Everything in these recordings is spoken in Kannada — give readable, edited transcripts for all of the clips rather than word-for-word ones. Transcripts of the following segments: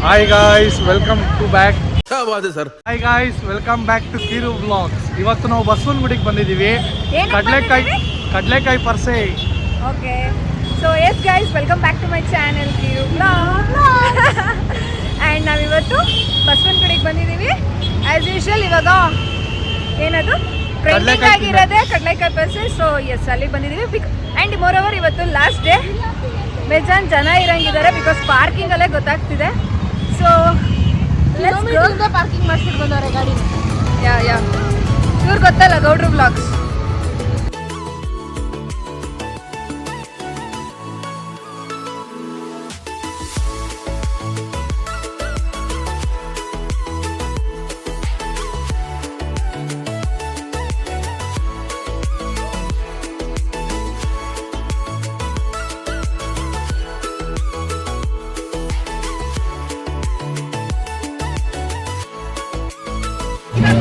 Hi guys, welcome to back. क्या बात है sir. Hi guys, welcome back to Kiru Vlogs. ಇವತ್ತು ನಾವು ಬಸವನಗುಡಿಗೆ ಬಂದಿದ್ದೀವಿ. ಕಡಲೆಕಾಯಿ ಪರ್ಸೆ. Okay. So yes guys, welcome back to my channel Kiru Vlogs. And ನಾವು ಇವತ್ತು ಬಸವನಗುಡಿಗೆ ಬಂದಿದ್ದೀವಿ. As usual ಇವಾಗ ಏನದು ಟ್ರೆಂಡಿಂಗ್ ಆಗಿರೋದೇ ಕಡಲೆಕಾಯಿ ಪರ್ಸೆ. ಸೊ ಎಸ್ ಅಲ್ಲಿ ಬಂದಿದ್ದೀವಿ. ಆ್ಯಂಡ್ ಮೋರೋವರ್ ಇವತ್ತು ಲಾಸ್ಟ್ ಡೇ. ಬೇಜಾನ್ ಜನ ಇರಂಗಿದ್ದಾರೆ ಬಿಕಾಸ್ ಪಾರ್ಕಿಂಗ್ ಅಲ್ಲೇ ಗೊತ್ತಾಗ್ತಿದೆ. ಸೊ ಪಾರ್ಕಿಂಗ್ ಮಾಡಿಸ್ಬಿಟ್ಟು ಬಂದವ್ರೆ ಗಾಡಿ. ಯಾ ಇವ್ರು ಗೊತ್ತಲ್ಲ ಗೌಡ್ರು ಬ್ಲಾಗ್ಸ್.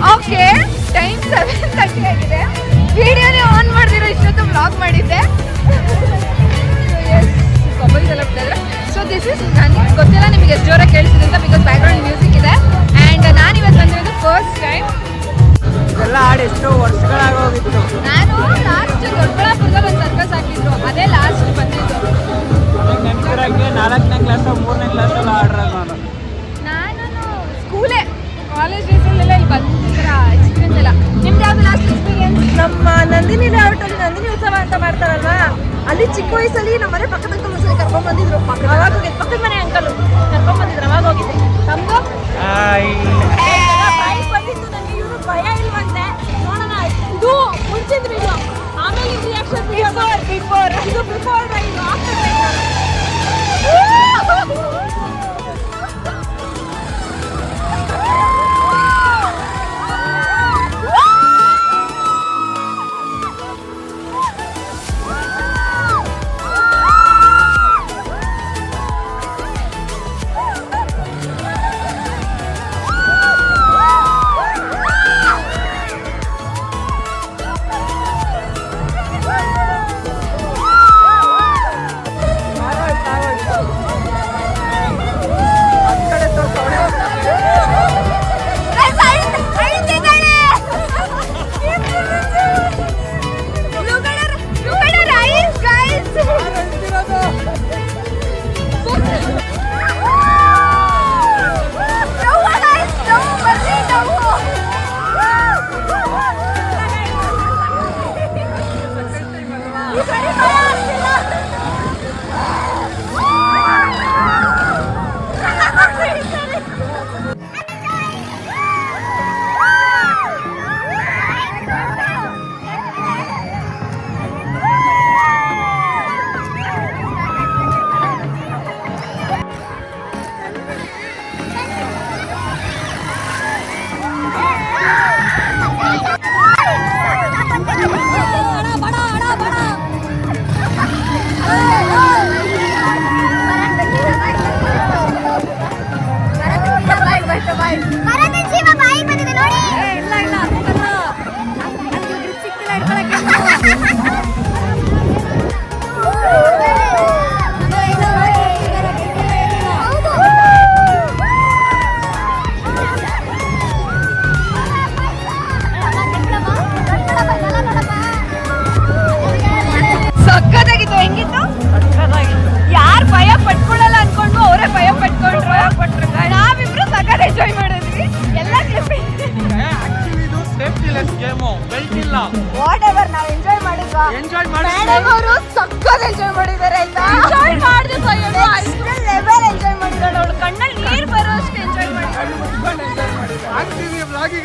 ಓಕೆ, ಟೈಮ್ 7:30 ಆಗಿದೆ. ವಿಡಿಯೋನೇ ಆನ್ ಮಾಡ್ದಿರೋ ಇಷ್ಟೊತ್ತು ಬ್ಲಾಗ್ ಮಾಡಿದ್ದೆ. ಮೊಬೈಲ್ಸ್ ಎಲ್ಲ ಬಿಟ್ಟಿದ್ರೆ. ಸೊ ದಿಸ್ ಇಸ್ ನನಗೆ ಗೊತ್ತಿಲ್ಲ ನಿಮಗೆ ಎಷ್ಟು ಜೋರಾಗಿ ಕೇಳಿಸಿದೆ ಅಂತ, ಬಿಕಾಸ್ ಬ್ಯಾಕ್ಗ್ರೌಂಡ್ ಮ್ಯೂಸಿಕ್ ಇದೆ. ಆ್ಯಂಡ್ ನಾನು ಇವತ್ತು ಬಂದಿರೋದು ಫಸ್ಟ್ ಟೈಮ್. ಎಲ್ಲ ಹಾಡು ಎಷ್ಟೋ ವರ್ಷಗಳಾಗೋಗಿತ್ತು. ನಾನು ಲಾಸ್ಟ್ ದೊಡ್ಡಬಳ್ಳಾಪುರದಲ್ಲಿ ಒಂದು ಸರ್ಕಸ್ ಹಾಕಿದ್ರು, ಅದೇ ಲಾಸ್ಟ್ ಬಂದಿದ್ದು. ನೆನಪಿರಂಗೆ 4ನೇ ಕ್ಲಾಸ್ 3ನೇ ಕ್ಲಾಸಲ್ಲಿ ಆಡ್ರಲ್ಲ ನಾನು ಸ್ಕೂಲೇ ಕಾಲೇಜ್ ಡೇಸಲ್ಲೆಲ್ಲ ಇಲ್ಲಿ ಬಂದಿದ್ರ ಎಕ್ಸ್ಪೀರಿಯನ್ಸ್ ಎಲ್ಲ. ನಿಮ್ದು ಯಾವ್ದು ಲಾಸ್ಟ್ ಎಕ್ಸ್ಪೀರಿಯನ್ಸ್? ನಮ್ಮ ನಂದಿನಿ ಲೇಔಟಲ್ಲಿ ನಂದಿನಿ ಉತ್ಸವ ಅಂತ ಮಾಡ್ತಾರಲ್ವಾ, ಅಲ್ಲಿ ಚಿಕ್ಕ ವಯಸ್ಸಲ್ಲಿ ನಮ್ಮ ಮನೆ ಪಕ್ಕದ ಅಂಕಲ್ ಒಂದ್ಸಲಿ ಕರ್ಕೊಂಡ್ ಬಂದಿದ್ರು. ಅವಾಗ ಹೋಗಿದ್ದು, ಪಕ್ಕದ ಮನೆ ಅಂಕಲ್ ಕರ್ಕೊಂಡ್ ಬಂದಿದ್ರು, ಅವಾಗ ಹೋಗಿದ್ದೆ. ನಮ್ದು ಬೈಕ್ ಬಂದಿತ್ತು. ನನಗೆ ಇವರು ಭಯ ಇಲ್ವಂತೆ. ನೋಡೋಣ, ಇದು ಮುಂಚಿನ ವಿಡಿಯೋ, ಆಮೇಲೆ ರಿಯಾಕ್ಷನ್ ಬಿಫೋರ್ ಇದು ಬಿಫೋರ್ ಇದು ಆಫ್ಟರ್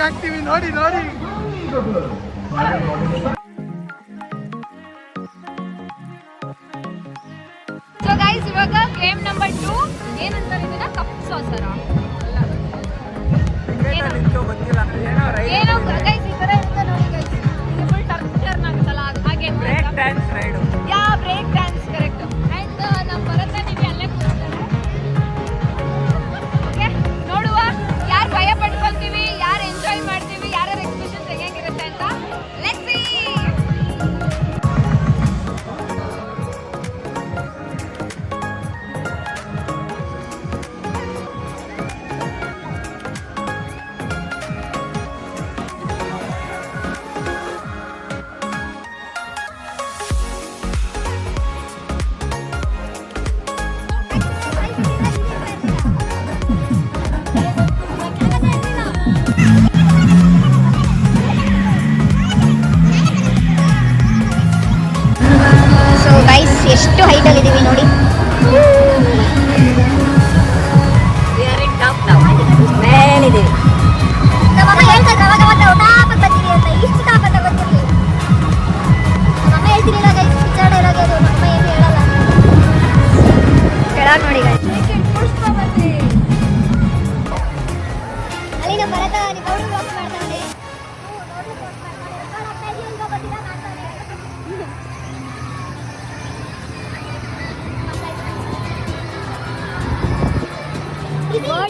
ಹಾಕ್ತೀವಿ ನೋಡಿ. ಸೊ ಗೈಸ್, ಇವಾಗ ಗೇಮ್ ನಂಬರ್ 2 ಏನಂತಾರೆ ಇದನ್ನ? ಕಪ್ ಸಾಸರ ಏನೋ ಗೈಸ್ ಈ ತರ ಇರುತ್ತೆ ನೋಡಿ ಗೈಸ್. ಇದು ಫುಲ್ ಟರ್ನ್ ಆಗುತ್ತಲ್ಲ, ಹಾಗೆ break dance ride. Yeah break dance correct. And ನಮ್ಮ ಭರತ ನೀವು ಅಲ್ಲೇ ಕೂತ್ತಾರೆ. ಓಕೆ, ನೋಡುವ ಯಾರು ಭಯ ಪಡ್ಕೊಳ್ತೀವಿ, ಯಾರು ಎಂಜಾಯ್ ಮಾಡ್ತೀವಿ, ಯಾರ ಎಕ್ಸ್ಪ್ರೆಷನ್ಸ್ ಹೇಗಿರುತ್ತೆ ಅಂತ. Let's see.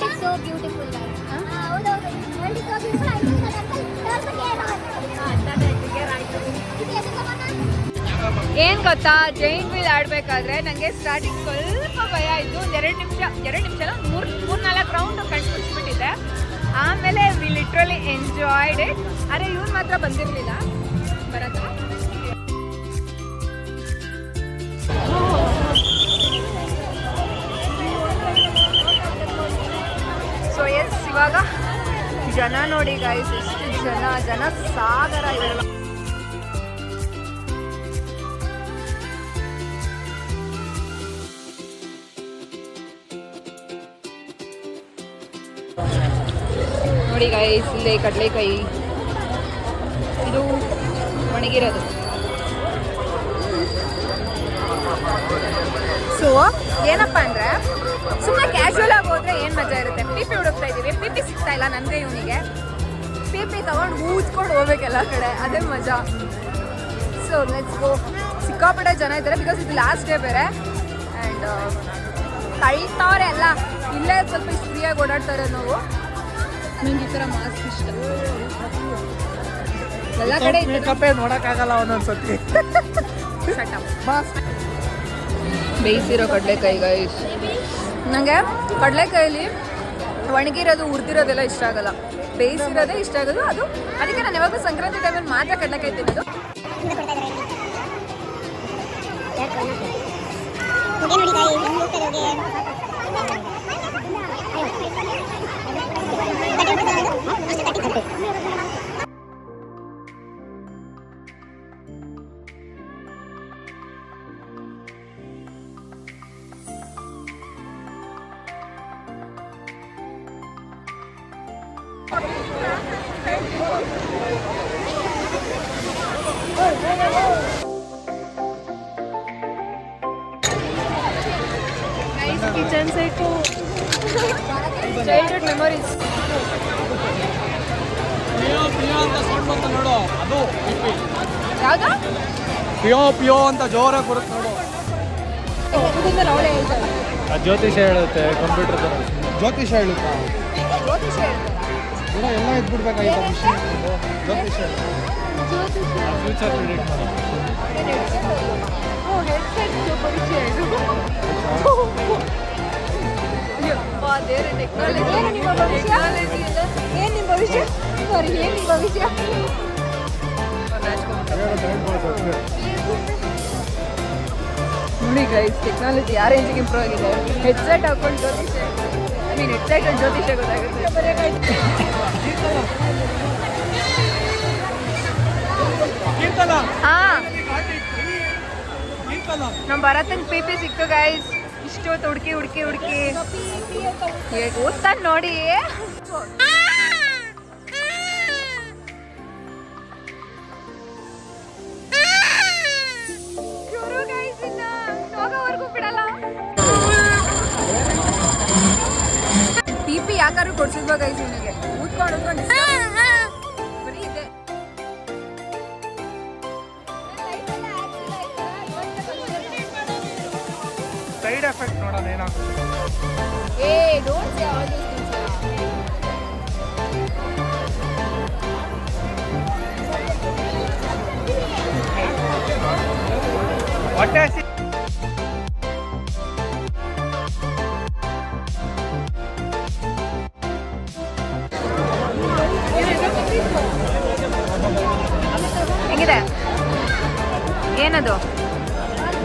World is so beautiful guys. ಹೌದೌದು, world is so beautiful. I think that uncle turn the gear on. ಏನ್ ಗೊತ್ತಾ, ಜೈಂಟ್ ವೀಲ್ ಆಡ್ಬೇಕಾದ್ರೆ ನಂಗೆ ಸ್ಟಾರ್ಟಿಂಗ್ ಸ್ವಲ್ಪ ಭಯ ಆಯ್ತು. ಒಂದು 2 ನಿಮಿಷ ಮೂರ್ನಾಲ್ಕು ರೌಂಡ್ ಕಣ್ಣು ಮುಚ್ಚಿಬಿಟ್ಟಿದ್ದೆ. ಆಮೇಲೆ ವಿ ಲಿಟ್ರಲಿ ಎಂಜಾಯ್ಡ್ ಇಟ್. ಅರೆ ಇವ್ನು ಮಾತ್ರ ಬಂದಿರಲಿಲ್ಲ ಬರತ್ತ. ಸೊ ಎಸ್, ಇವಾಗ ಜನ ನೋಡಿ ಗೈಸ್, ಎಷ್ಟು ಜನ ಸಾಗರ ಇವೆಲ್ಲ. ನೋಡಿ ಗೈಸ್, ಇಲ್ಲೇ ಕಡಲೆಕಾಯಿ ಇದು ಒಣಗಿರೋದು. ಸೊ ಏನಪ್ಪ ಅಂದರೆ, ಸುಮ್ಮನೆ ಕ್ಯಾಶುವಲ್ ಆಗಿ ಹೋದ್ರೆ ಏನು ಮಜಾ ಇರುತ್ತೆ. ಪಿ ಹುಡುಕ್ತಾ ಇದ್ದೀವಿ, ಪಿ ಸಿಗ್ತಾ ಇಲ್ಲ ನನಗೆ, ಇವನಿಗೆ ಪಿ ತಗೊಂಡು ಊದ್ಕೊಂಡು ಹೋಗ್ಬೇಕೆಲ್ಲ ಕಡೆ, ಅದೇ ಮಜಾ. So let's go. ಸಿಕ್ಕಾಪಟ್ಟೆ ಜನ ಇದ್ದಾರೆ, ಬಿಕಾಸ್ ಇದು ಲಾಸ್ಟ್ ಡೇ ಬೇರೆ. ಆ್ಯಂಡ್ ತಳ್ತವ್ರೆ ಎಲ್ಲ, ಇಲ್ಲೇ ಸ್ವಲ್ಪ ಇಷ್ಟು ಫ್ರೀಯಾಗಿ ಓಡಾಡ್ತಾರೆ ನಾವು. ನಂಗೆ ಈ ಥರ ಮಾಸ್ಕ್ ಇಷ್ಟ. ಎಲ್ಲ ಕಡೆ ಮೇಕಪ್ಪೇ ನೋಡೋಕ್ಕಾಗಲ್ಲ ಒಂದೊಂದ್ಸತಿ. ಬೇಯಿಸಿರೋ ಕಡಲೆಕಾಯಿ ಗೈಸ್. ನನಗೆ ಕಡಲೆಕಾಯಲ್ಲಿ ಒಣಗಿರೋದು ಹುರಿದಿರೋದೆಲ್ಲ ಇಷ್ಟ ಆಗಲ್ಲ, ಬೇಯಿಸಿರೋದೇ ಇಷ್ಟ ಆಗೋದು. ಅದಕ್ಕೆ ನಾನು ಯಾವಾಗ ಸಂಕ್ರಾಂತಿ ಟೈಮಲ್ಲಿ ಮಾತ್ರ ಕಡಲೆಕಾಯಿ ತಿನ್ನೋದು. Kitchen site childhood memories. ಅಂತ ಸೌಂಡ್ ಬಂತು ನೋಡು, ಅದು ಯಾವ್ದು? ಪಿಯೋ ಅಂತ ಜೋರಾಗಿ ಬರುತ್ತೆ ನೋಡು. ಅವಳೇ ಹೇಳ್ತಾರೆ ಜ್ಯೋತಿಷ ಹೇಳುತ್ತೆ, ಕಂಪ್ಯೂಟರ್ ಥರ ಜ್ಯೋತಿಷ ಹೇಳುತ್ತಾ? ಜ್ಯೋತಿಷ ಹೇಳ್ತಾರೆ. ಎಲ್ಲ ಇದ್ಬಿಡ್ಬೇಕಾಗಿತ್ತು ಮಿಷನ್. ಜ್ಯೋತಿಷ ಫ್ಯೂಚರ್ ಪ್ರಿಡಿಕ್ಟ್ ಮಾಡೋದು. ನೋಡಿ ಗೈಸ್, ಟೆಕ್ನಾಲಜಿ ಯಾವ ರೇಂಜಿಗೆ ಇಂಪ್ರೂವ್ ಆಗಿದೆ. ಹೆಡ್ಸೆಟ್ ಹಾಕೊಂಡು ಜ್ಯೋತಿಷ, ಹೆಡ್ಸೆಟ್ ಅಲ್ಲಿ ಜ್ಯೋತಿಷ ಗೊತ್ತಾಗುತ್ತೆ. ಹಾ, ನಮ್ಮ ಭರತನ್ ಪಿ ಸಿಕ್ತು ಗೈಸ್. ಇಷ್ಟೊತ್ತು ಹುಡುಕಿ ಓದ್ತಾನೆ ನೋಡಿ. ಪಿ ಯಾಕಾರು ಕೊಡ್ಸಿದ್ವಾ ಗೈಸ್ ಇವನಿಗೆ? ಊದ್ಕೊಂಡು ಬರೀ ಇದೆ. ಸೈಡ್ ಎಫೆಕ್ಟ್ ನೋಡೋಣ ಏನಾಗ್ತದೆ. Don't say all these things. ಹೊಟ್ಟೆ ಹಸಿ. ಹೆಂಗಿದೆ? ಏನದು?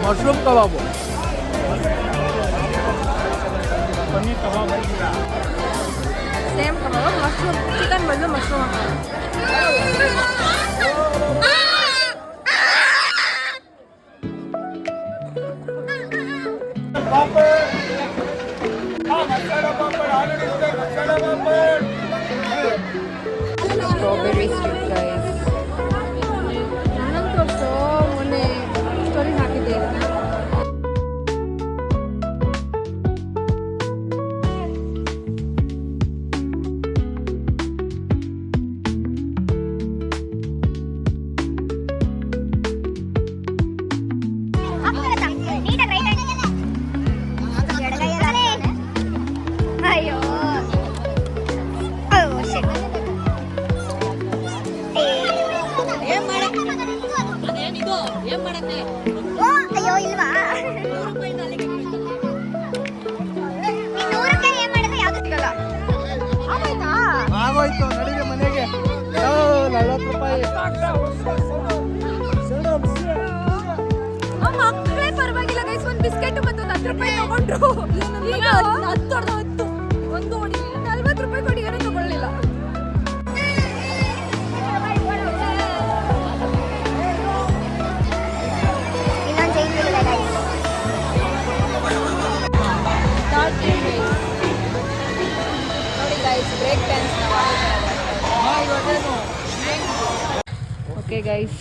ಮಶ್ರೂಮ್ ಕಬಾಬು. ಪನ್ನೀರ್ ಕಬಾಬ್. ಸೇಮ್ ಕಬಾಬ್, ಮಶ್ರೂಮ್, ಚಿಕನ್ ಬದಲು ಮಶ್ರೂಮ್ ಹಾಕೋದು. Strawberry stick guys. ನಾನಂತೂ ಮೊನ್ನೆ ಸ್ಟೋರಿ ಹಾಕಿದ್ದೆ. ಆಗೋಯ್ತು, ನಡೀರಿ ಮನೆಗೆ. 40 ರೂಪಾಯಿ. ಮಕ್ಕಳೇ ಪರವಾಗಿಲ್ಲ ಗೈಸ್, ಒಂದು ಬಿಸ್ಕೆಟ್ ಮತ್ತು 10 ರೂಪಾಯಿ ತಗೊಂಡ್ರು. ಈಗ 10 ಒಂದು ಹೊಡಿ 40 ರೂಪಾಯಿ ಕೊಡಿ ಏನೂ ತಗೊಳ್ಳಿಲ್ಲ. ಇನ್ನೊಂದು ಚೈನ್ ಇದೆ ಗೈಸ್. ನೋಡಿ guys, break dance okay guys.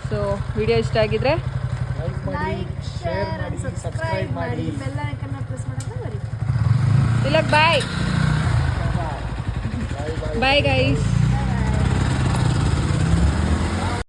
So video ಇಷ್ಟ ಆಗಿದ್ರೆ ಲೈಕ್, ಶೇರ್ ಅಂಡ್ ಸಬ್ಸ್ಕ್ರೈಬ್ ಮಾಡಿ. ಬೆಲ್ ಐಕಾನ್ ಪ್ರೆಸ್ ಮಾಡೋದು ಮರಿ. Tilak bye bye guys.